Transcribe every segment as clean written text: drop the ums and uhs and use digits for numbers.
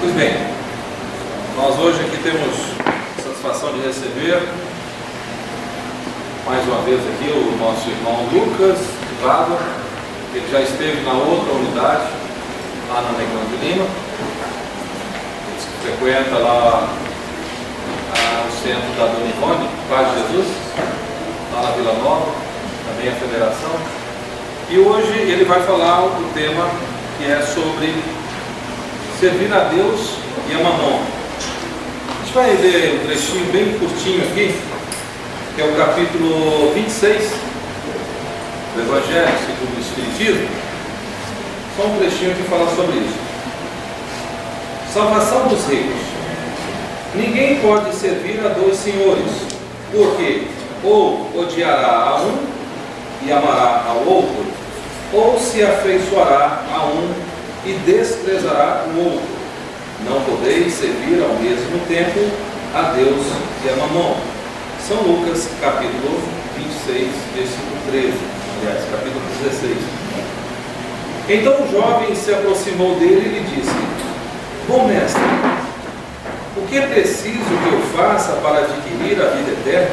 Pois bem, nós hoje aqui temos a satisfação de receber mais uma vez aqui o nosso irmão Lucas Vado. Ele já esteve na outra unidade, lá na Negrão de Lima. Ele frequenta lá o centro da Dona Ivone, Paz de Jesus, lá na Vila Nova, também a Federação. E hoje ele vai falar o tema que é sobre servir a Deus e a Mamon. A gente vai ler um trechinho bem curtinho aqui, que é o capítulo 26 do Evangelho segundo o Espiritismo. Só um trechinho que fala sobre isso. Salvação dos ricos. Ninguém pode servir a dois senhores, porque ou odiará a um e amará ao outro, ou se afeiçoará a um e desprezará o outro. Não podeis servir ao mesmo tempo a Deus e a Mamon. São Lucas, capítulo 26, versículo 13. Aliás, capítulo 16. Então o jovem se aproximou dele e lhe disse: Bom mestre, o que é preciso que eu faça para adquirir a vida eterna?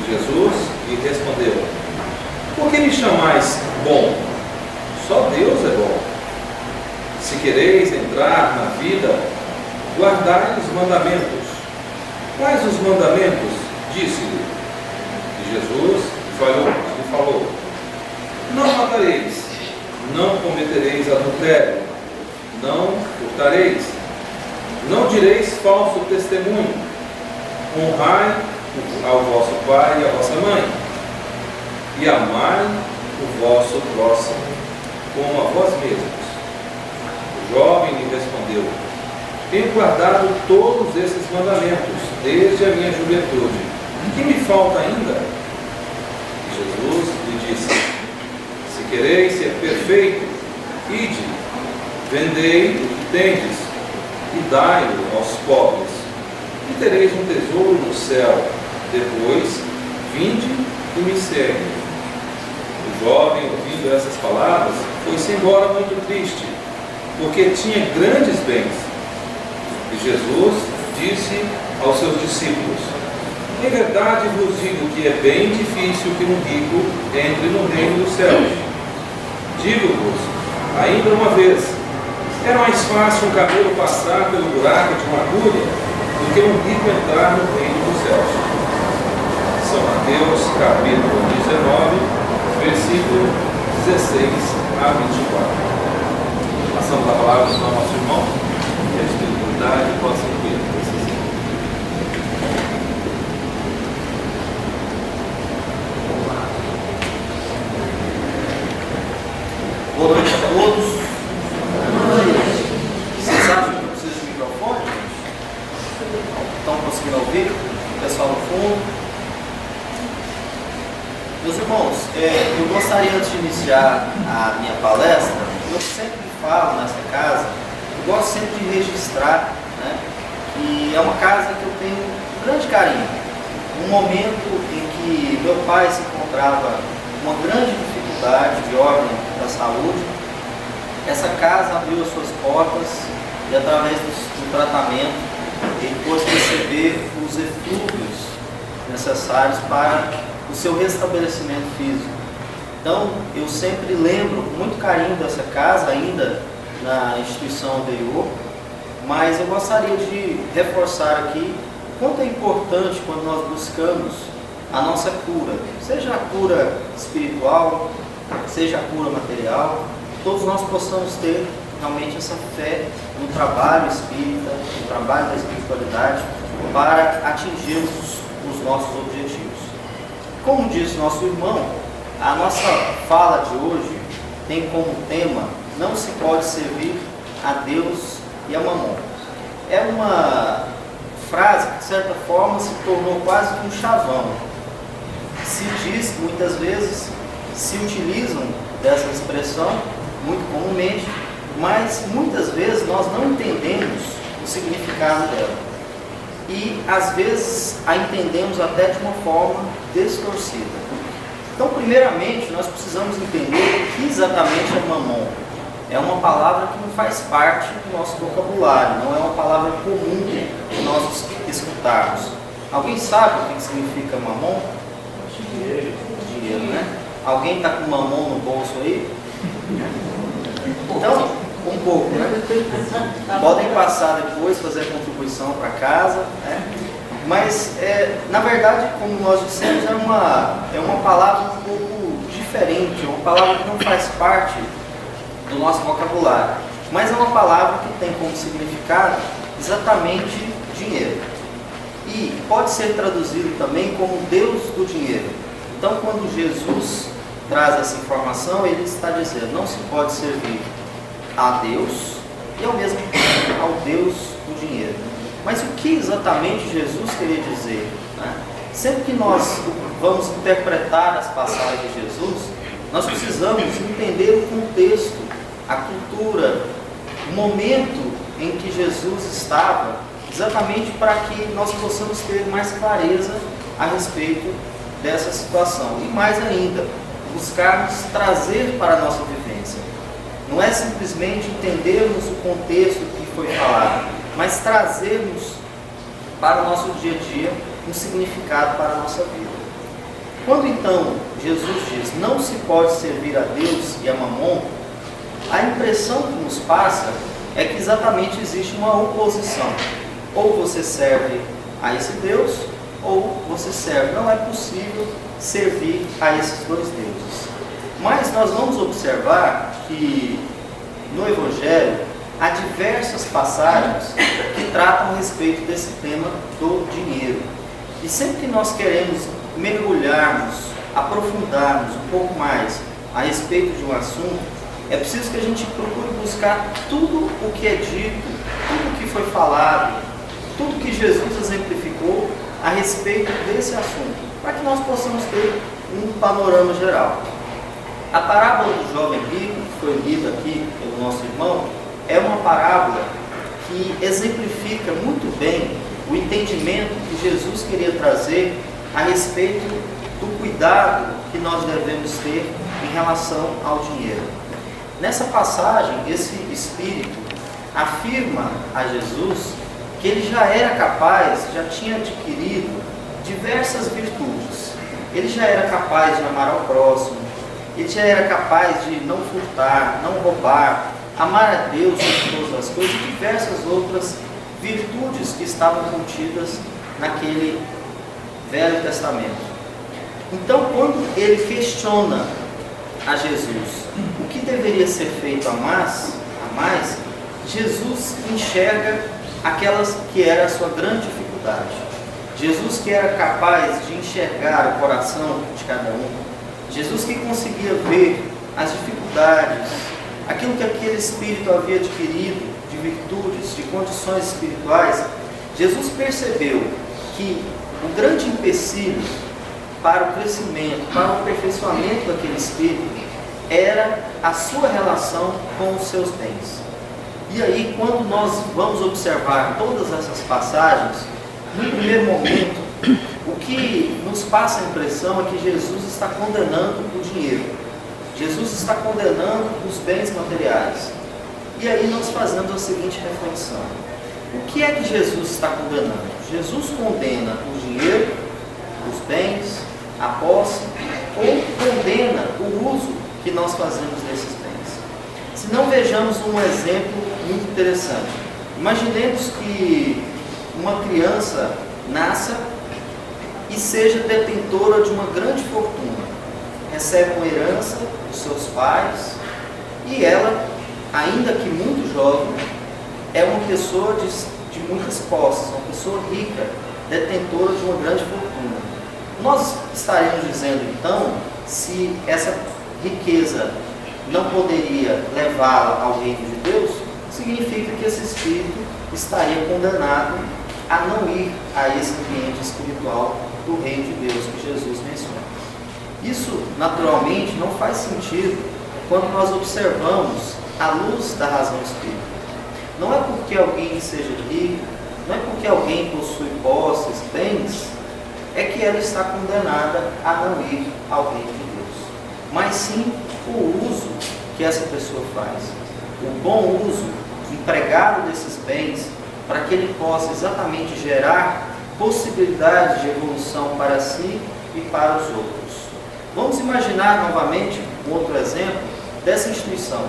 Jesus lhe respondeu: Por que me chamais bom? Só Deus é bom. Se quereis entrar na vida, guardai os mandamentos. Quais os mandamentos? Disse-lhe. E Jesus lhe falou: Não matareis, não cometereis adultério, não furtareis, não direis falso testemunho, honrai ao vosso pai e à vossa mãe, e amai o vosso próximo como a vós mesmos. O jovem lhe respondeu: Tenho guardado todos esses mandamentos desde a minha juventude. O que me falta ainda? E Jesus lhe disse: Se quereis ser perfeito, ide, vendei o que tendes e dai-o aos pobres, e tereis um tesouro no céu. Depois, vinde e me segue. O jovem, ouvindo essas palavras, foi-se embora muito triste, porque tinha grandes bens. E Jesus disse aos seus discípulos: Em verdade vos digo que é bem difícil que um rico entre no reino dos céus. Digo-vos ainda uma vez: é mais fácil um camelo passar pelo buraco de uma agulha do que um rico entrar no reino dos céus. São Mateus, capítulo 19, versículo 16 a 24. Passamos a palavra ao nosso irmão, que a espiritualidade possa incluir. Boa noite a todos. Vocês acham que eu preciso de microfone? Estão conseguindo ouvir? O pessoal no fundo? Meus irmãos, eu gostaria, antes de iniciar a minha palestra, eu sempre falo nessa casa, eu gosto sempre de registrar, né, que é uma casa que eu tenho um grande carinho. Um momento em que meu pai se encontrava com uma grande dificuldade de ordem da saúde, essa casa abriu as suas portas e, através do tratamento, ele pôde receber os eflúvios necessários para o seu restabelecimento físico. Então, eu sempre lembro com muito carinho dessa casa, ainda na instituição anterior, mas eu gostaria de reforçar aqui o quanto é importante quando nós buscamos a nossa cura, seja a cura espiritual, seja a cura material, todos nós possamos ter realmente essa fé no trabalho espírita, no trabalho da espiritualidade, para atingirmos os nossos objetivos. Como disse nosso irmão, a nossa fala de hoje tem como tema: não se pode servir a Deus e a Mamon. É uma frase que, de certa forma, se tornou quase que um chavão. Se diz que muitas vezes se utilizam dessa expressão, muito comumente, mas muitas vezes nós não entendemos o significado dela. E às vezes a entendemos até de uma forma distorcida. Então, primeiramente, nós precisamos entender o que exatamente é Mamon. é uma palavra que não faz parte do nosso vocabulário, não é uma palavra comum de nós escutarmos. Alguém sabe o que significa mamon? Dinheiro, né? Alguém está com mamon no bolso aí? Então, um pouco, né? Podem passar depois, fazer a contribuição para casa, né? Mas, na verdade, como nós dissemos, é uma palavra um pouco diferente, uma palavra que não faz parte do nosso vocabulário, mas é uma palavra que tem como significado exatamente dinheiro. E pode ser traduzido também como Deus do dinheiro. Então, quando Jesus traz essa informação, ele está dizendo, não se pode servir a Deus e ao mesmo tempo ao Deus do dinheiro. Mas o que exatamente Jesus queria dizer, né? Sempre que nós vamos interpretar as passagens de Jesus, nós precisamos entender o contexto, a cultura, o momento em que Jesus estava, exatamente para que nós possamos ter mais clareza a respeito dessa situação. E mais ainda, buscarmos trazer para a nossa vivência. Não é simplesmente entendermos o contexto que foi falado, mas trazermos para o nosso dia a dia um significado para a nossa vida. Quando então Jesus diz, não se pode servir a Deus e a mamon, a impressão que nos passa é que exatamente existe uma oposição. Ou você serve a esse Deus, ou você serve. Não é possível servir a esses dois deuses. Mas nós vamos observar que no Evangelho há diversas passagens que tratam a respeito desse tema do dinheiro. E sempre que nós queremos mergulharmos, aprofundarmos um pouco mais a respeito de um assunto, é preciso que a gente procure buscar tudo o que é dito, tudo o que foi falado, tudo que Jesus exemplificou a respeito desse assunto, para que nós possamos ter um panorama geral. A parábola do jovem rico, que foi lida aqui pelo nosso irmão, é uma parábola que exemplifica muito bem o entendimento que Jesus queria trazer a respeito do cuidado que nós devemos ter em relação ao dinheiro. Nessa passagem, esse espírito afirma a Jesus que ele já era capaz, já tinha adquirido diversas virtudes. Ele já era capaz de amar ao próximo, ele já era capaz de não furtar, não roubar, amar a Deus sobre todas as coisas e diversas outras virtudes que estavam contidas naquele Velho Testamento. Então, quando ele questiona a Jesus o que deveria ser feito a mais, Jesus enxerga aquelas que era a sua grande dificuldade. Jesus que era capaz de enxergar o coração de cada um, Jesus que conseguia ver as dificuldades, aquilo que aquele espírito havia adquirido de virtudes, de condições espirituais. Jesus percebeu que o grande empecilho para o crescimento, para o aperfeiçoamento daquele espírito era a sua relação com os seus bens. E aí, quando nós vamos observar todas essas passagens, no primeiro momento, o que nos passa a impressão é que Jesus está condenando o dinheiro. Jesus está condenando os bens materiais. E aí nós fazemos a seguinte reflexão. O que é que Jesus está condenando? Jesus condena o dinheiro, os bens, a posse, ou condena o uso que nós fazemos desses bens? Se não, vejamos um exemplo muito interessante. Imaginemos que uma criança nasça e seja detentora de uma grande fortuna. Recebe uma herança dos seus pais e ela, ainda que muito jovem, é uma pessoa de muitas posses, uma pessoa rica, detentora de uma grande fortuna. Nós estaremos dizendo então se essa riqueza não poderia levá-la ao reino de Deus? Significa que esse espírito estaria condenado a não ir a esse ambiente espiritual do reino de Deus que Jesus menciona. Isso, naturalmente, não faz sentido quando nós observamos à luz da razão espírita. Não é porque alguém seja rico, não é porque alguém possui posses, bens, é que ela está condenada a não ir ao reino de Deus. Mas sim o uso que essa pessoa faz. o bom uso empregado desses bens para que ele possa exatamente gerar possibilidades de evolução para si e para os outros. Vamos imaginar novamente um outro exemplo dessa instituição.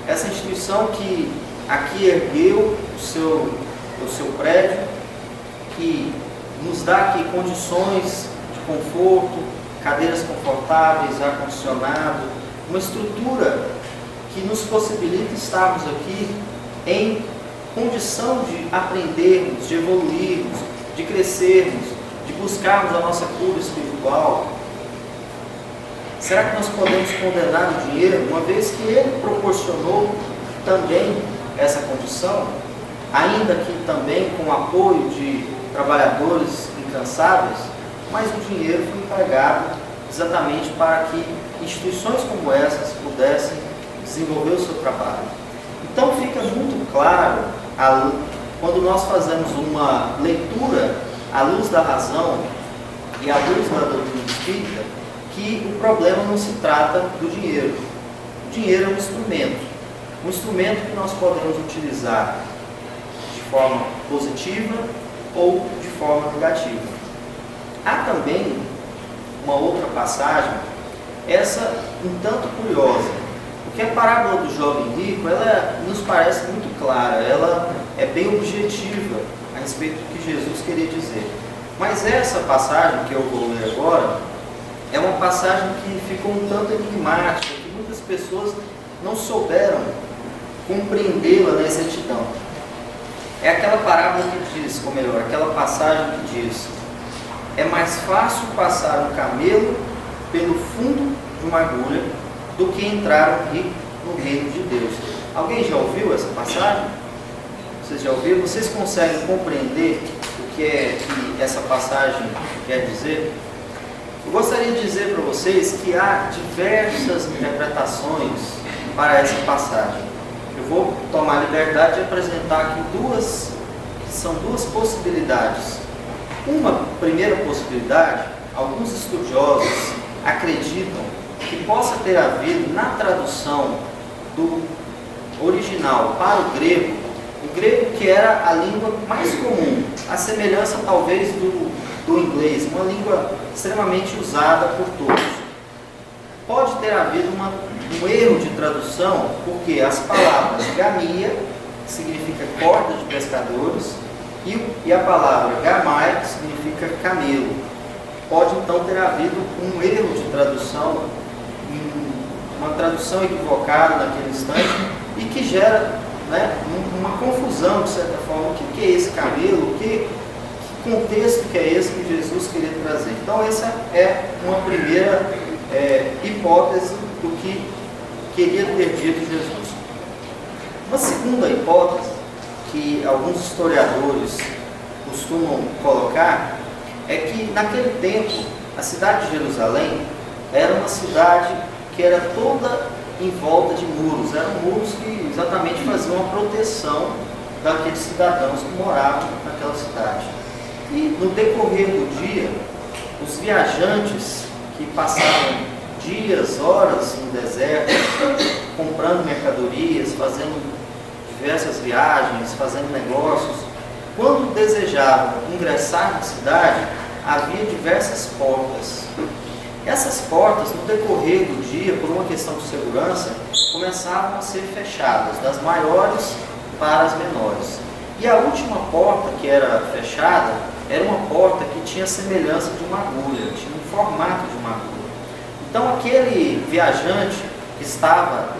Essa instituição que aqui ergueu o seu prédio, que nos dá aqui condições de conforto, cadeiras confortáveis, ar-condicionado, uma estrutura que nos possibilita estarmos aqui em condição de aprendermos, de evoluirmos, de crescermos, de buscarmos a nossa cura espiritual. Será que nós podemos condenar o dinheiro, uma vez que ele proporcionou também essa condição, ainda que também com o apoio de trabalhadores incansáveis, mas o dinheiro foi empregado exatamente para que instituições como essas pudessem desenvolver o seu trabalho. Então fica muito claro, quando nós fazemos uma leitura à luz da razão e à luz da doutrina espírita, que o problema não se trata do dinheiro. O dinheiro é um instrumento que nós podemos utilizar de forma positiva ou de forma negativa. Há também uma outra passagem, essa um tanto curiosa, porque a parábola do jovem rico, ela nos parece muito clara, ela é bem objetiva a respeito do que Jesus queria dizer. Mas essa passagem que eu vou ler agora, é uma passagem que ficou um tanto enigmática, que muitas pessoas não souberam compreendê-la na exatidão. É aquela parábola que diz, ou melhor, aquela passagem que diz: é mais fácil passar um camelo pelo fundo de uma agulha do que entrar um rico no reino de Deus. Alguém já ouviu essa passagem? Vocês já ouviram? Vocês conseguem compreender o que é que essa passagem quer dizer? Eu gostaria de dizer para vocês que há diversas interpretações para essa passagem. Eu vou tomar a liberdade de apresentar aqui duas possibilidades. Uma primeira possibilidade, alguns estudiosos acreditam que possa ter havido na tradução do original para o grego que era a língua mais comum, a semelhança talvez do inglês, uma língua extremamente usada por todos. Pode ter havido um erro de tradução, porque as palavras gamia, que significa corda de pescadores, e a palavra gamai, que significa camelo. Pode então ter havido um erro de tradução, uma tradução equivocada naquele instante, e que gera, né, uma confusão, de certa forma. O que é esse camelo? Que contexto que é esse que Jesus queria trazer? Então essa é uma primeira hipótese do que queria ter dito Jesus. Uma segunda hipótese que alguns historiadores costumam colocar é que naquele tempo a cidade de Jerusalém era uma cidade que era toda em volta de muros. Eram muros que exatamente faziam a proteção daqueles cidadãos que moravam naquela cidade. E no decorrer do dia, os viajantes que passavam dias, horas no deserto, comprando mercadorias, fazendo diversas viagens, fazendo negócios, quando desejavam ingressar na cidade, havia diversas portas. Essas portas, no decorrer do dia, por uma questão de segurança, começavam a ser fechadas, das maiores para as menores. E a última porta que era fechada, era uma porta que tinha semelhança de uma agulha, tinha um formato de uma agulha. Então aquele viajante que estava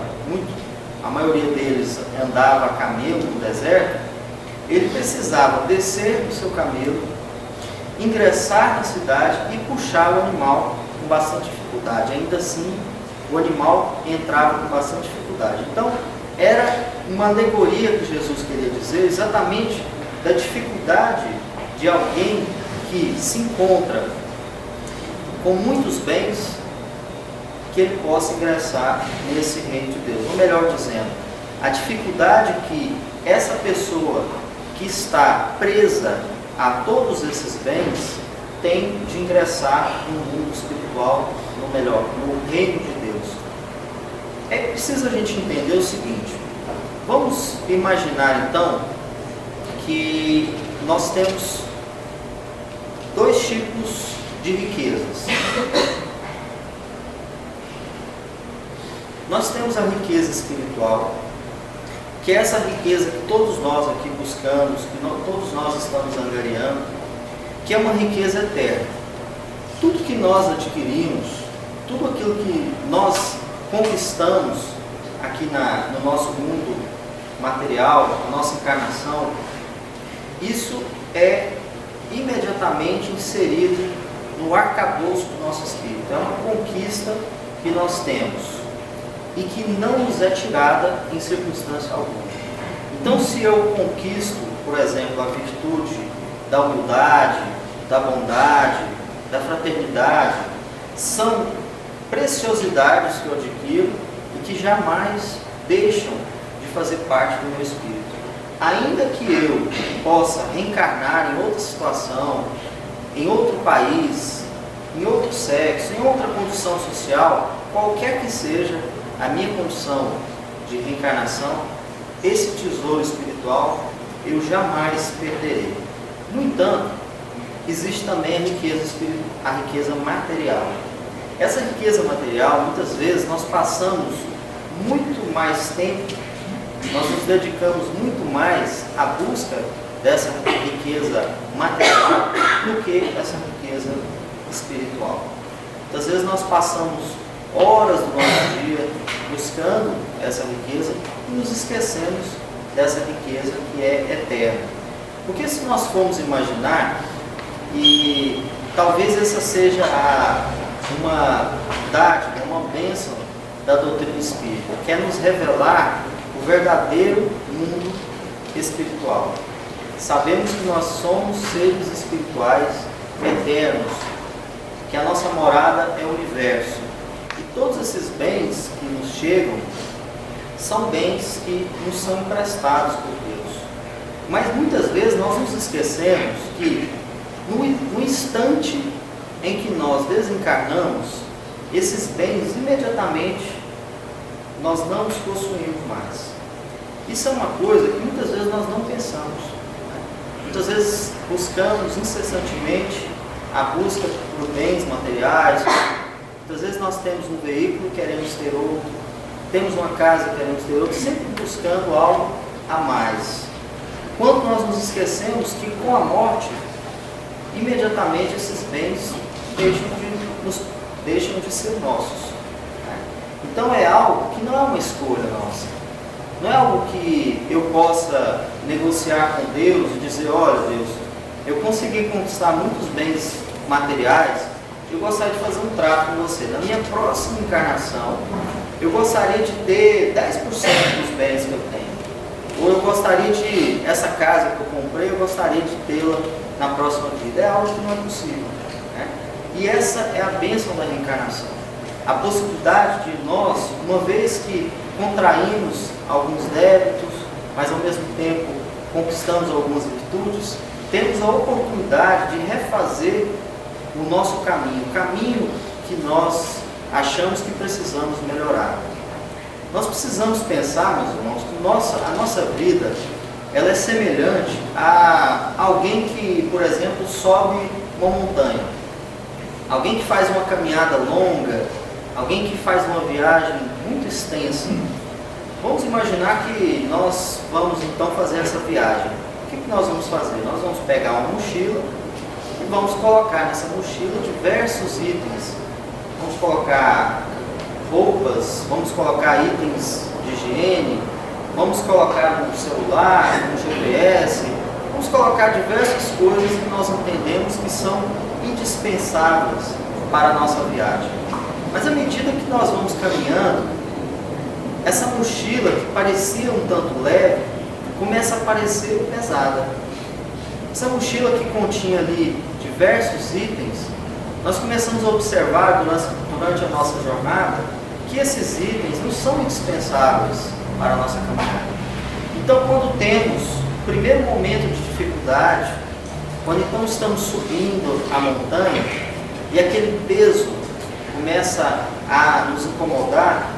a maioria deles andava a camelo no deserto, ele precisava descer do seu camelo, ingressar na cidade e puxar o animal com bastante dificuldade. Ainda assim, o animal entrava com bastante dificuldade. Então, era uma alegoria que Jesus queria dizer exatamente da dificuldade de alguém que se encontra com muitos bens, que ele possa ingressar nesse reino de Deus. Ou melhor dizendo, a dificuldade que essa pessoa que está presa a todos esses bens tem de ingressar no mundo espiritual, no reino de Deus. É preciso a gente entender o seguinte: Vamos imaginar então que nós temos dois tipos de riquezas. Nós temos a riqueza espiritual, que é essa riqueza que todos nós aqui buscamos, que todos nós estamos angariando, que é uma riqueza eterna. Tudo que nós adquirimos, tudo aquilo que nós conquistamos aqui no nosso mundo material, na nossa encarnação, isso é imediatamente inserido no arcabouço do nosso espírito. É uma conquista que nós temos e que não nos é tirada em circunstância alguma. Então, se eu conquisto, por exemplo, a virtude da humildade, da bondade, da fraternidade, são preciosidades que eu adquiro e que jamais deixam de fazer parte do meu espírito. Ainda que eu possa reencarnar em outra situação, em outro país, em outro sexo, em outra condição social, qualquer que seja a minha condição de reencarnação, esse tesouro espiritual eu jamais perderei. No entanto, existe também a riqueza material. Essa riqueza material, muitas vezes, nós passamos muito mais tempo, nós nos dedicamos muito mais à busca dessa riqueza material do que essa riqueza espiritual. Muitas vezes nós passamos horas do nosso dia buscando essa riqueza e nos esquecemos dessa riqueza que é eterna. Porque se nós formos imaginar, e talvez essa seja uma dádiva, uma bênção da doutrina espírita, que é nos revelar o verdadeiro mundo espiritual. Sabemos que nós somos seres espirituais eternos, que a nossa morada é o universo. E todos esses bens que nos chegam são bens que nos são emprestados por Deus. Mas muitas vezes nós nos esquecemos que no instante em que nós desencarnamos, esses bens imediatamente nós não os possuímos mais. Isso é uma coisa que muitas vezes nós não pensamos. Muitas vezes buscamos incessantemente a busca por bens materiais. Muitas vezes nós temos um veículo, queremos ter outro, temos uma casa, queremos ter outra, sempre buscando algo a mais. Quando nós nos esquecemos que com a morte, imediatamente esses bens deixam de ser nossos. Então é algo que não é uma escolha nossa. Não é algo que eu possa negociar com Deus e dizer, olha Deus, eu consegui conquistar muitos bens materiais, eu gostaria de fazer um trato com você. Na minha próxima encarnação, eu gostaria de ter 10% dos bens que eu tenho. Ou eu gostaria de, essa casa que eu comprei, eu gostaria de tê-la na próxima vida. É algo que não é possível. Né? E essa é a bênção da reencarnação. A possibilidade de nós, uma vez que contraímos alguns débitos, mas ao mesmo tempo conquistamos algumas virtudes, temos a oportunidade de refazer o nosso caminho, o caminho que nós achamos que precisamos melhorar. Nós precisamos pensar, meus irmãos, que a nossa vida ela é semelhante a alguém que, por exemplo, sobe uma montanha. Alguém que faz uma caminhada longa, alguém que faz uma viagem muito extensa. Vamos imaginar que nós vamos então fazer essa viagem. O que nós vamos fazer? Nós vamos pegar uma mochila e vamos colocar nessa mochila diversos itens. Vamos colocar roupas, vamos colocar itens de higiene, vamos colocar um celular, um GPS, vamos colocar diversas coisas que nós entendemos que são indispensáveis para a nossa viagem. Mas à medida que nós vamos caminhando, essa mochila que parecia um tanto leve, começa a parecer pesada. Essa mochila que continha ali diversos itens, nós começamos a observar durante a nossa jornada que esses itens não são indispensáveis para a nossa caminhada. Então, quando temos o primeiro momento de dificuldade, quando então estamos subindo a montanha e aquele peso começa a nos incomodar,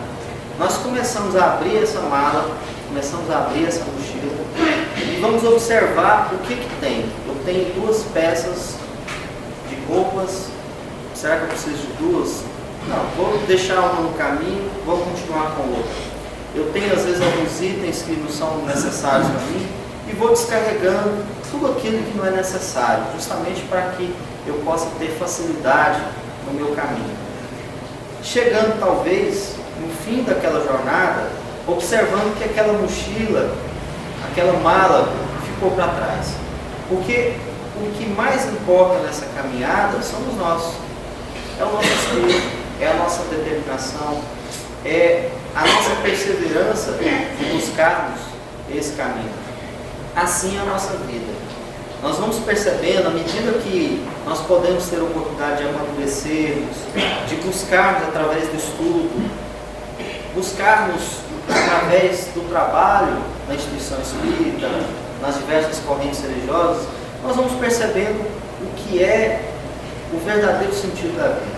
nós começamos a abrir essa mala começamos a abrir essa mochila e vamos observar o que tem. Eu tenho 2 peças de roupas, será que eu preciso de 2? Não, vou deixar uma no caminho, vou continuar com outra. Eu tenho às vezes alguns itens que não são necessários para mim e vou descarregando tudo aquilo que não é necessário, justamente para que eu possa ter facilidade no meu caminho. Chegando talvez no fim daquela jornada, observando que aquela mochila, aquela mala ficou para trás. Porque o que mais importa nessa caminhada somos nós. É o nosso espírito, é a nossa determinação, é a nossa perseverança de buscarmos esse caminho. Assim é a nossa vida. Nós vamos percebendo, à medida que nós podemos ter a oportunidade de amadurecermos, de buscarmos através do estudo, buscarmos através do trabalho na instituição espírita, nas diversas correntes religiosas, nós vamos percebendo o que é o verdadeiro sentido da vida,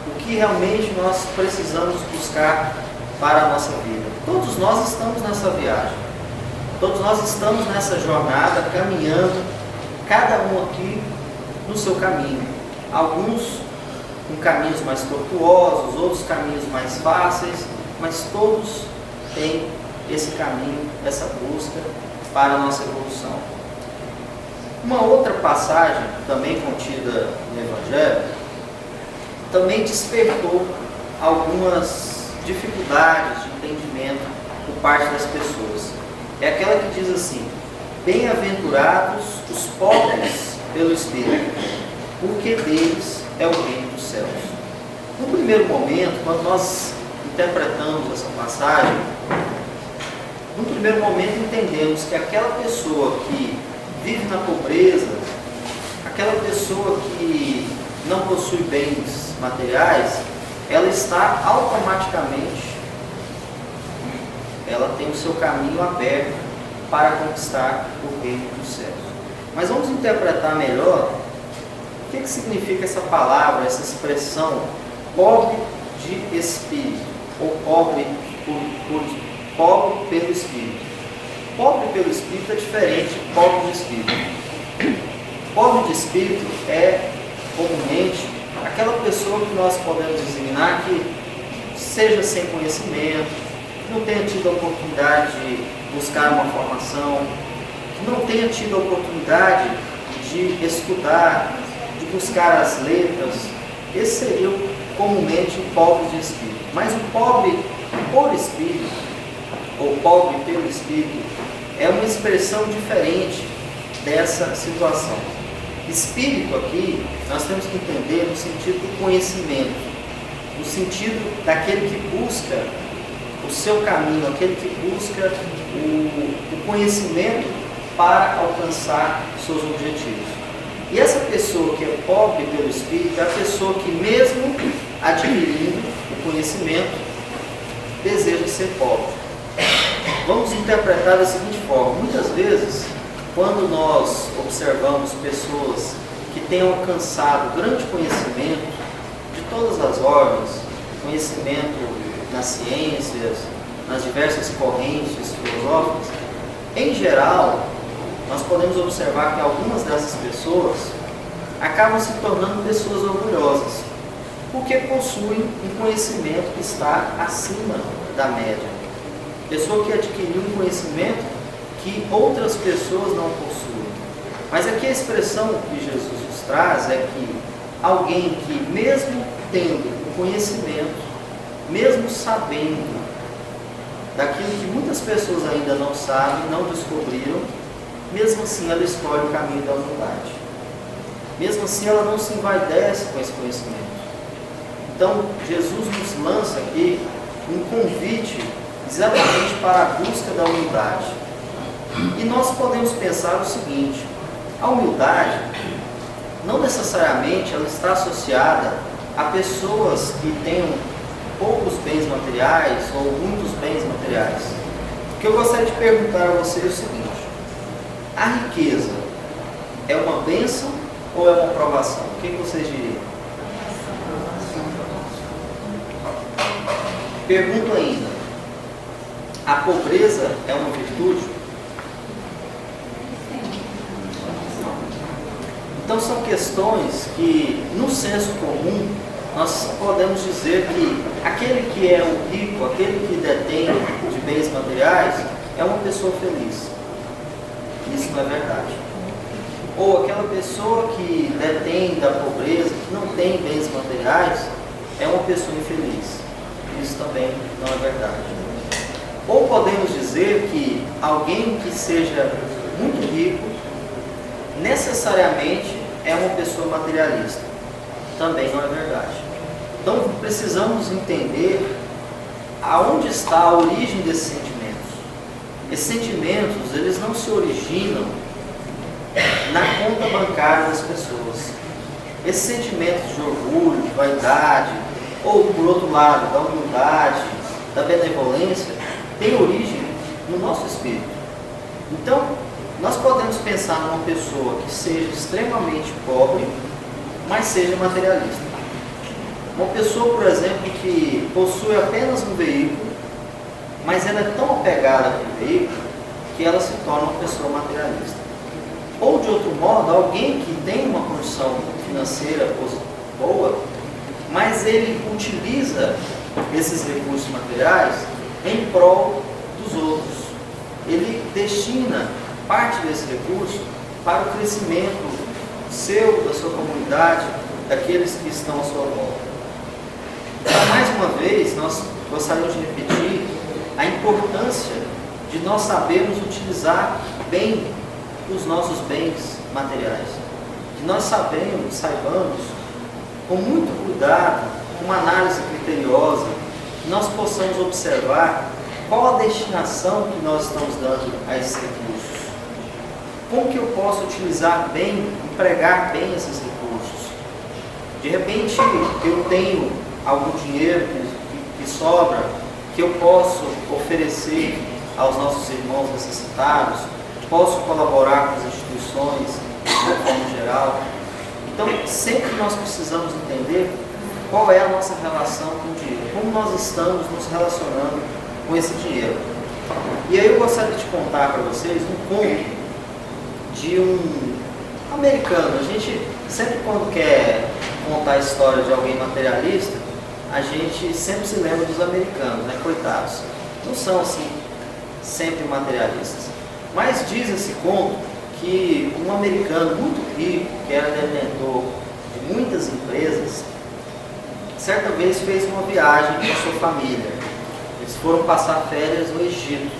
o que realmente nós precisamos buscar para a nossa vida. Todos nós estamos nessa viagem, todos nós estamos nessa jornada, caminhando, cada um aqui no seu caminho. Alguns com caminhos mais tortuosos, outros caminhos mais fáceis, mas todos têm esse caminho, essa busca para a nossa evolução. Uma outra passagem, também contida no Evangelho, também despertou algumas dificuldades de entendimento por parte das pessoas. É aquela que diz assim: bem-aventurados os pobres pelo Espírito, porque deles é o reino dos céus. No primeiro momento, quando nós interpretamos essa passagem, no primeiro momento entendemos que aquela pessoa que vive na pobreza, aquela pessoa que não possui bens materiais, ela está automaticamente, ela tem o seu caminho aberto para conquistar o reino dos céus. Mas vamos interpretar melhor o que significa essa palavra, essa expressão pobre de espírito, ou pobre pelo espírito. Pobre pelo espírito é diferente de pobre de espírito. Pobre de espírito é comumente aquela pessoa que nós podemos designar que seja sem conhecimento, que não tenha tido a oportunidade de buscar uma formação, que não tenha tido a oportunidade de estudar, de buscar as letras. Esse seria comumente o pobre de espírito. Mas o pobre por espírito, ou pobre pelo espírito, é uma expressão diferente dessa situação. Espírito aqui, nós temos que entender no sentido do conhecimento, no sentido daquele que busca o seu caminho, aquele que busca o conhecimento para alcançar seus objetivos. E essa pessoa que é pobre pelo Espírito é a pessoa que, mesmo adquirindo o conhecimento, deseja ser pobre. Vamos interpretar da seguinte forma: muitas vezes, quando nós observamos pessoas que têm alcançado grande conhecimento de todas as ordens, conhecimento nas ciências, nas diversas correntes filosóficas, em geral, nós podemos observar que algumas dessas pessoas acabam se tornando pessoas orgulhosas, porque possuem um conhecimento que está acima da média. Pessoa que adquiriu um conhecimento que outras pessoas não possuem. Mas aqui a expressão que Jesus nos traz é que alguém que, mesmo tendo o conhecimento, mesmo sabendo daquilo que muitas pessoas ainda não sabem, não descobriram, mesmo assim ela escolhe o caminho da humildade. Mesmo assim ela não se envaidece com esse conhecimento. Então Jesus nos lança aqui um convite exatamente para a busca da humildade. E nós podemos pensar o seguinte: a humildade não necessariamente ela está associada a pessoas que tenham poucos bens materiais ou muitos bens materiais. O que eu gostaria de perguntar a você é o seguinte: a riqueza é uma bênção ou é uma provação? O que vocês diriam? Pergunto ainda: a pobreza é uma virtude? Então são questões que, no senso comum, nós podemos dizer que aquele que é o rico, aquele que detém de bens materiais, é uma pessoa feliz. Isso não é verdade. Ou aquela pessoa que detém da pobreza, que não tem bens materiais, é uma pessoa infeliz. Isso também não é verdade. Ou podemos dizer que alguém que seja muito rico, necessariamente é uma pessoa materialista. Também não é verdade. Então precisamos entender aonde está a origem desses sentimentos. Esses sentimentos, eles não se originam na conta bancária das pessoas. Esses sentimentos de orgulho, de vaidade, ou por outro lado, da humildade, da benevolência, têm origem no nosso espírito. Então, nós podemos pensar numa pessoa que seja extremamente pobre, mas seja materialista. Uma pessoa, por exemplo, que possui apenas um veículo, mas ela é tão apegada àquele veículo que ela se torna uma pessoa materialista. Ou, de outro modo, alguém que tem uma condição financeira boa, mas ele utiliza esses recursos materiais em prol dos outros. Ele destina parte desse recurso para o crescimento seu, da sua comunidade, daqueles que estão à sua volta. Então, mais uma vez, nós gostaríamos de repetir a importância de nós sabermos utilizar bem os nossos bens materiais. Que nós saibamos, com muito cuidado, com uma análise criteriosa, que nós possamos observar qual a destinação que nós estamos dando a esses recursos. Como que eu posso utilizar bem, empregar bem esses recursos? De repente, eu tenho algum dinheiro que sobra, que eu posso oferecer aos nossos irmãos necessitados, posso colaborar com as instituições de uma forma geral. Então, sempre nós precisamos entender qual é a nossa relação com o dinheiro, como nós estamos nos relacionando com esse dinheiro. E aí eu gostaria de contar para vocês um conto de um americano. A gente sempre, quando quer contar a história de alguém materialista, a gente sempre se lembra dos americanos, né? Coitados. Não são assim sempre materialistas. Mas diz esse conto que um americano muito rico, que era detentor de muitas empresas, certa vez fez uma viagem com a sua família. Eles foram passar férias no Egito.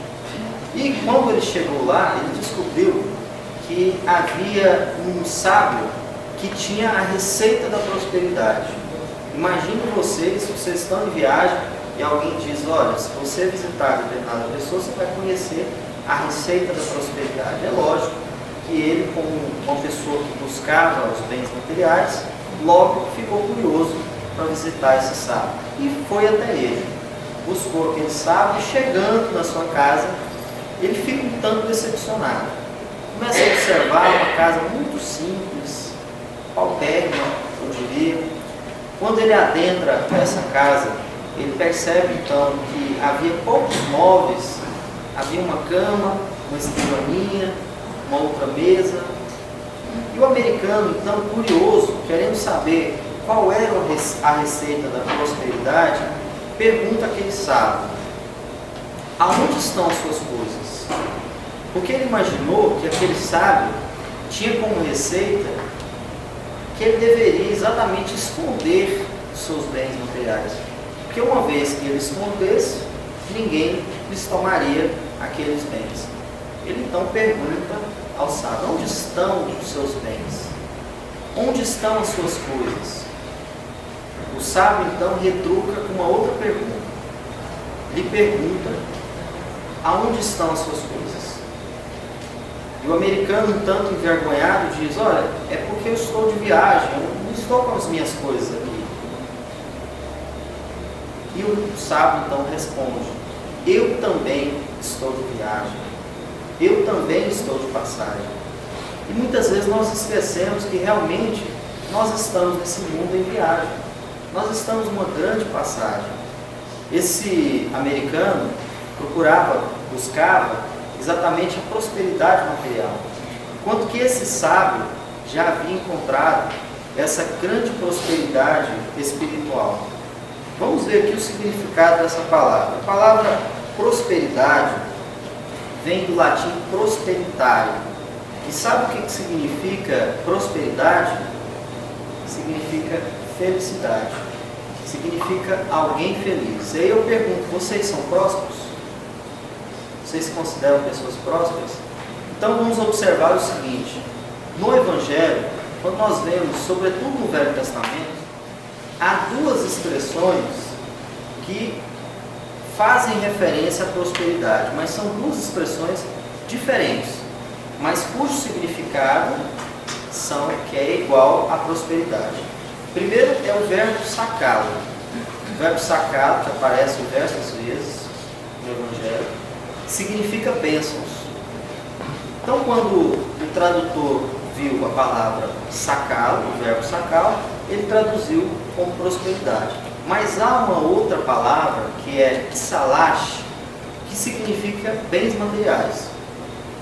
E quando ele chegou lá, ele descobriu que havia um sábio que tinha a receita da prosperidade. Imagine vocês, se vocês estão em viagem e alguém diz, olha, se você visitar determinada pessoa, você vai conhecer a receita da prosperidade. É lógico que ele, como uma pessoa que buscava os bens materiais, logo ficou curioso para visitar esse sábio. E foi até ele. Buscou aquele sábio e, chegando na sua casa, ele fica um tanto decepcionado. Começa a observar uma casa muito simples, paupérrima, eu diria. Quando ele adentra essa casa, ele percebe então que havia poucos móveis, havia uma cama, uma escrivaninha, uma outra mesa. E o americano, então, curioso, querendo saber qual era a receita da prosperidade, pergunta àquele sábio: aonde estão as suas coisas? Porque ele imaginou que aquele sábio tinha como receita que ele deveria exatamente esconder os seus bens materiais. Porque uma vez que ele escondesse, ninguém lhes tomaria aqueles bens. Ele então pergunta ao sábio: onde estão os seus bens? Onde estão as suas coisas? O sábio então retruca com uma outra pergunta. Ele pergunta: aonde estão as suas coisas? E o americano, um tanto envergonhado, diz: olha, é porque eu estou de viagem, eu não estou com as minhas coisas aqui. E o sábio então responde: eu também estou de viagem, eu também estou de passagem. E muitas vezes nós esquecemos que realmente nós estamos nesse mundo em viagem, nós estamos numa grande passagem. Esse americano, procurava, buscava exatamente a prosperidade material, enquanto que esse sábio já havia encontrado essa grande prosperidade espiritual. Vamos ver aqui o significado dessa palavra. A palavra prosperidade vem do latim prosperitário. E sabe o que significa prosperidade? Significa felicidade. Significa alguém feliz. E aí eu pergunto, vocês são prósperos? Vocês se consideram pessoas prósperas? Então vamos observar o seguinte. No Evangelho, quando nós vemos, sobretudo no Velho Testamento, há duas expressões que fazem referência à prosperidade, mas são duas expressões diferentes, mas cujo significado que é igual à prosperidade. Primeiro é o verbo sacá-lo. O verbo sacá-lo, que aparece diversas vezes no Evangelho, significa bênçãos. Então, quando o tradutor viu a palavra sacá-lo, o verbo sacá-lo, ele traduziu como prosperidade. Mas há uma outra palavra, que é ksalash, que significa bens materiais,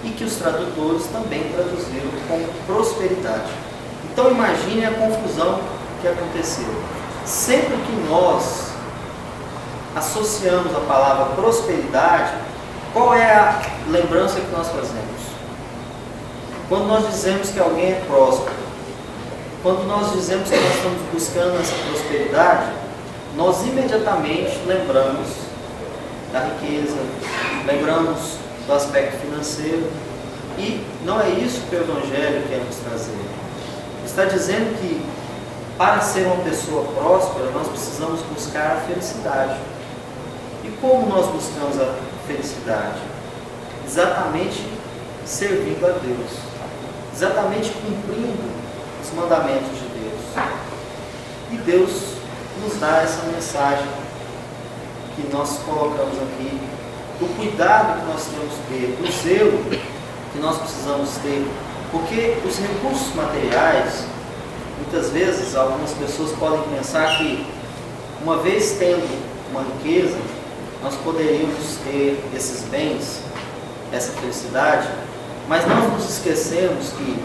e que os tradutores também traduziram como prosperidade. Então imagine a confusão que aconteceu. Sempre que nós associamos a palavra prosperidade, qual é a lembrança que nós fazemos? Quando nós dizemos que alguém é próspero, quando nós dizemos que nós estamos buscando essa prosperidade, nós imediatamente lembramos da riqueza, lembramos do aspecto financeiro, e não é isso que o Evangelho quer nos trazer. Está dizendo que para ser uma pessoa próspera, nós precisamos buscar a felicidade. E como nós buscamos a felicidade? Exatamente servindo a Deus, exatamente cumprindo os mandamentos de Deus. E Deus nos dá essa mensagem que nós colocamos aqui, do cuidado que nós temos que ter, do zelo que nós precisamos ter, porque os recursos materiais, muitas vezes algumas pessoas podem pensar que uma vez tendo uma riqueza, nós poderíamos ter esses bens, essa felicidade, mas nós nos esquecemos que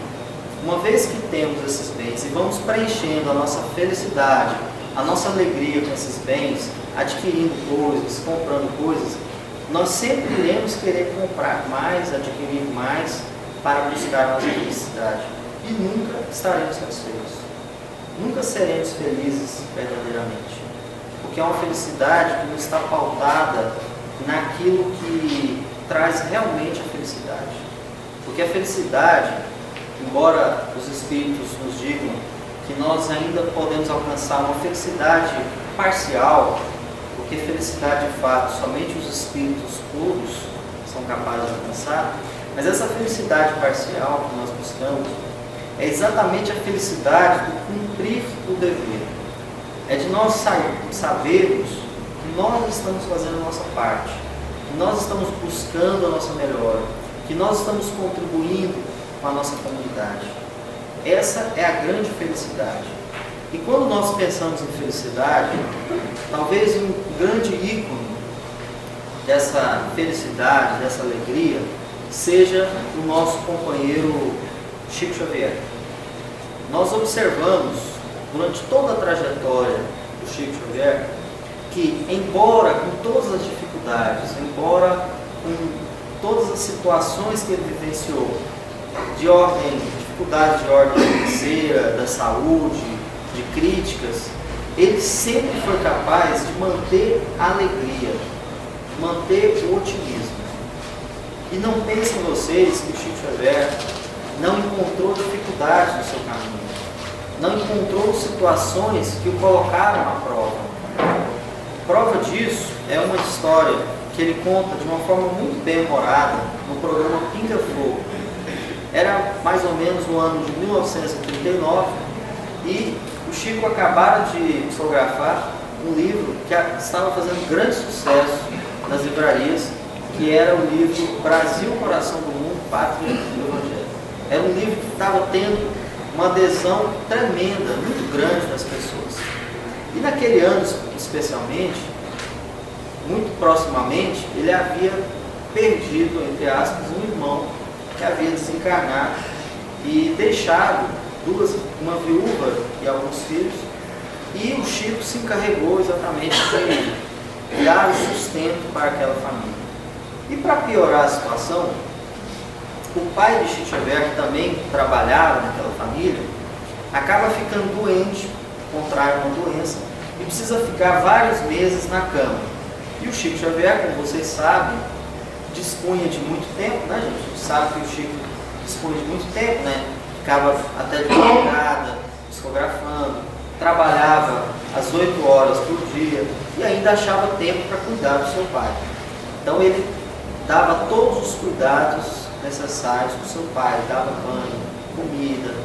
uma vez que temos esses bens e vamos preenchendo a nossa felicidade, a nossa alegria com esses bens, adquirindo coisas, comprando coisas, nós sempre iremos querer comprar mais, adquirir mais para buscar a nossa felicidade. E nunca estaremos satisfeitos. Nunca seremos felizes verdadeiramente. Porque é uma felicidade que não está pautada naquilo que traz realmente a felicidade. Porque a felicidade, embora os Espíritos nos digam que nós ainda podemos alcançar uma felicidade parcial, porque felicidade de fato somente os espíritos puros são capazes de alcançar, mas essa felicidade parcial que nós buscamos é exatamente a felicidade do cumprir o dever. É de nós sabermos que nós estamos fazendo a nossa parte, que nós estamos buscando a nossa melhora, que nós estamos contribuindo com a nossa comunidade. Essa é a grande felicidade. E quando nós pensamos em felicidade, talvez um grande ícone dessa felicidade, dessa alegria, seja o nosso companheiro Chico Xavier. Nós observamos, durante toda a trajetória do Chico Xavier, que embora com todas as dificuldades, embora com todas as situações que ele vivenciou, dificuldades de ordem financeira, da saúde, de críticas, ele sempre foi capaz de manter a alegria, manter o otimismo. E não pensem vocês que o Chico Xavier não encontrou dificuldades no seu caminho, não encontrou situações que o colocaram à prova. Prova disso é uma história que ele conta de uma forma muito bem humorada no programa Pinga Fogo. Era mais ou menos no ano de 1939 e o Chico acabara de psicografar um livro que estava fazendo grande sucesso nas livrarias, que era o livro Brasil, Coração do Mundo, Pátria do Evangelho. Era um livro que estava tendo uma adesão tremenda, muito grande das pessoas. E naquele ano, especialmente, muito proximamente, ele havia perdido, entre aspas, um irmão que havia desencarnado e deixado uma viúva e alguns filhos, e o Chico se encarregou exatamente de dar o sustento para aquela família. E para piorar a situação, o pai de Chico Xavier, que também trabalhava naquela família, acaba ficando doente, contrai uma doença, e precisa ficar vários meses na cama. E o Chico Xavier, como vocês sabem, dispunha de muito tempo, né, gente? A gente sabe que o Chico dispunha de muito tempo, né? Ficava até de madrugada, psicografando, trabalhava às 8 horas por dia e ainda achava tempo para cuidar do seu pai. Então ele dava todos os cuidados necessários para o seu pai, dava banho, comida,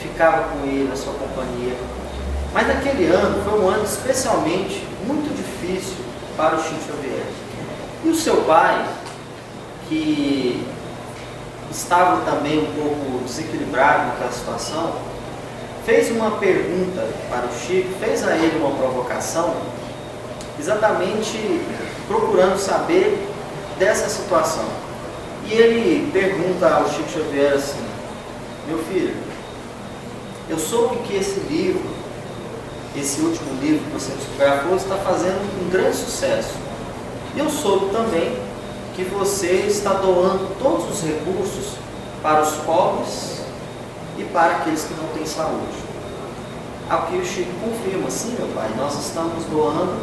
ficava com ele, na sua companhia. Mas naquele ano foi um ano especialmente muito difícil para o Chico Xavier. E o seu pai, que estava também um pouco desequilibrado naquela situação, fez uma pergunta para o Chico, fez a ele uma provocação, exatamente procurando saber dessa situação. E ele pergunta ao Chico Xavier assim: meu filho, eu soube que esse livro, esse último livro que você psicografou, está fazendo um grande sucesso. Eu soube também que você está doando todos os recursos para os pobres e para aqueles que não têm saúde. Ao que o Chico confirma: sim, meu pai, nós estamos doando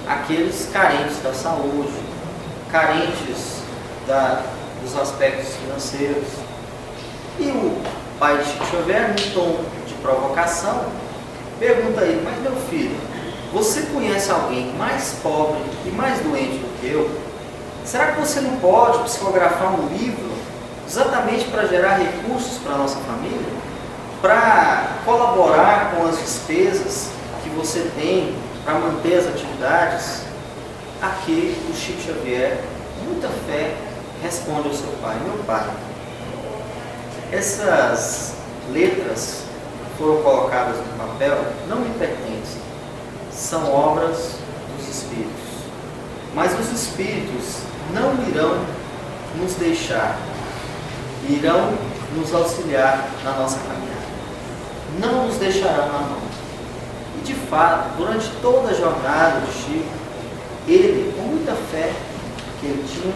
aqueles carentes da saúde, carentes dos aspectos financeiros. E o pai de Chico Xavier, num tom de provocação, pergunta a ele: mas meu filho, você conhece alguém mais pobre e mais doente do que eu? Será que você não pode psicografar um livro exatamente para gerar recursos para a nossa família? Para colaborar com as despesas que você tem para manter as atividades? Aqui o Chico Xavier, muita fé, responde ao seu pai: meu pai, essas letras que foram colocadas no papel não me pertencem, são obras dos Espíritos. Mas os Espíritos não irão nos deixar, irão nos auxiliar na nossa caminhada, não nos deixarão na mão. E de fato, durante toda a jornada de Chico, ele, com muita fé que ele tinha,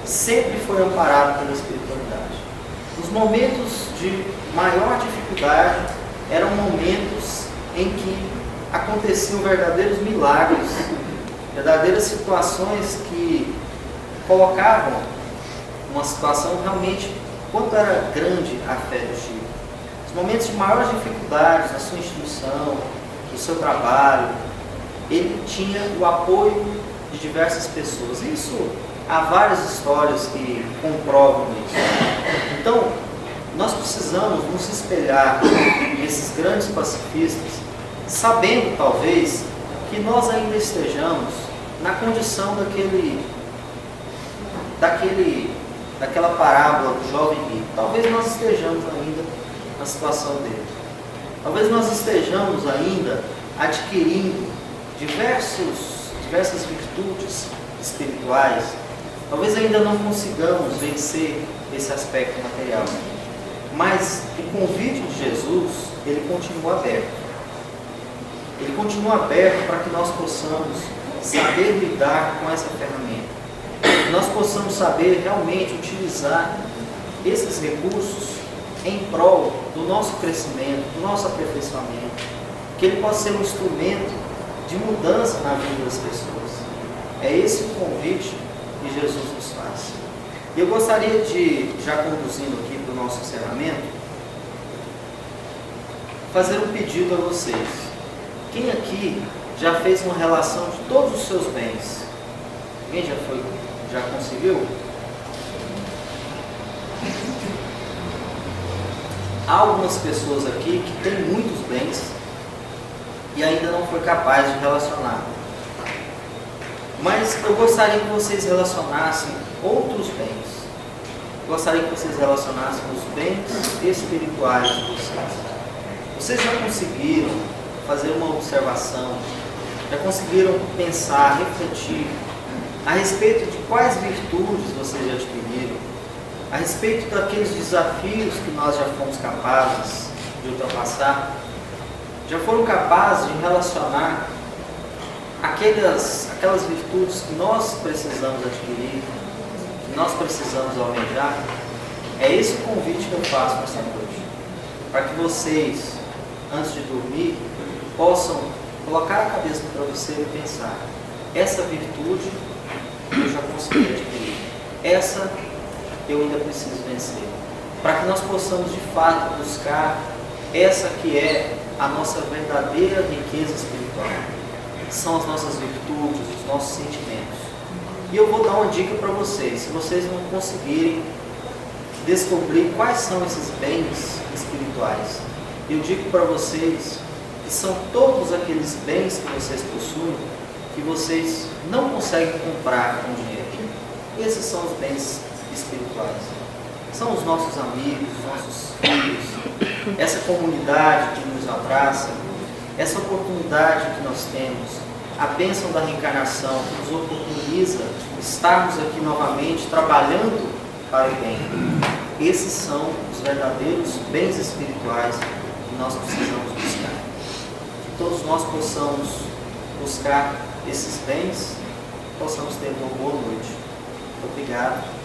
sempre foi amparado pela espiritualidade. Os momentos de maior dificuldade eram momentos em que aconteciam verdadeiros milagres, verdadeiras situações que colocavam uma situação realmente quanto era grande a fé do Chico. Os momentos de maiores dificuldades na sua instituição, no seu trabalho, ele tinha o apoio de diversas pessoas. Isso, há várias histórias que comprovam isso. Então, nós precisamos nos espelhar nesses grandes pacifistas, sabendo talvez que nós ainda estejamos na condição daquela parábola do jovem rico. Talvez nós estejamos ainda na situação dele. Talvez nós estejamos ainda adquirindo diversas virtudes espirituais. Talvez ainda não consigamos vencer esse aspecto material. Mas o convite de Jesus, ele continua aberto. Ele continua aberto para que nós possamos saber lidar com essa ferramenta. Que nós possamos saber realmente utilizar esses recursos em prol do nosso crescimento, do nosso aperfeiçoamento. Que ele possa ser um instrumento de mudança na vida das pessoas. É esse o convite que Jesus nos faz. E eu gostaria de, já conduzindo aqui para o nosso encerramento, fazer um pedido a vocês. Quem aqui já fez uma relação de todos os seus bens? Alguém já conseguiu? Há algumas pessoas aqui que têm muitos bens e ainda não foi capaz de relacionar. Mas eu gostaria que vocês relacionassem outros bens. Eu gostaria que vocês relacionassem os bens espirituais de vocês. Vocês já conseguiram fazer uma observação? Já conseguiram pensar, refletir a respeito de quais virtudes vocês já adquiriram, a respeito daqueles desafios que nós já fomos capazes de ultrapassar, já foram capazes de relacionar aquelas virtudes que nós precisamos adquirir, que nós precisamos almejar. É esse o convite que eu faço nessa noite, para que vocês, antes de dormir, possam colocar a cabeça para você e pensar: essa virtude eu já consegui adquirir, essa eu ainda preciso vencer, para que nós possamos de fato buscar essa que é a nossa verdadeira riqueza espiritual. São as nossas virtudes, os nossos sentimentos. E eu vou dar uma dica para vocês: se vocês não conseguirem descobrir quais são esses bens espirituais, eu digo para vocês que são todos aqueles bens que vocês possuem que vocês não conseguem comprar com dinheiro. Esses são os bens espirituais. São os nossos amigos, os nossos filhos, essa comunidade que nos abraça, essa oportunidade que nós temos, a bênção da reencarnação que nos oportuniza estarmos aqui novamente trabalhando para o bem. Esses são os verdadeiros bens espirituais que nós precisamos buscar. Que todos nós possamos buscar esses bens, possamos ter uma boa noite. Obrigado.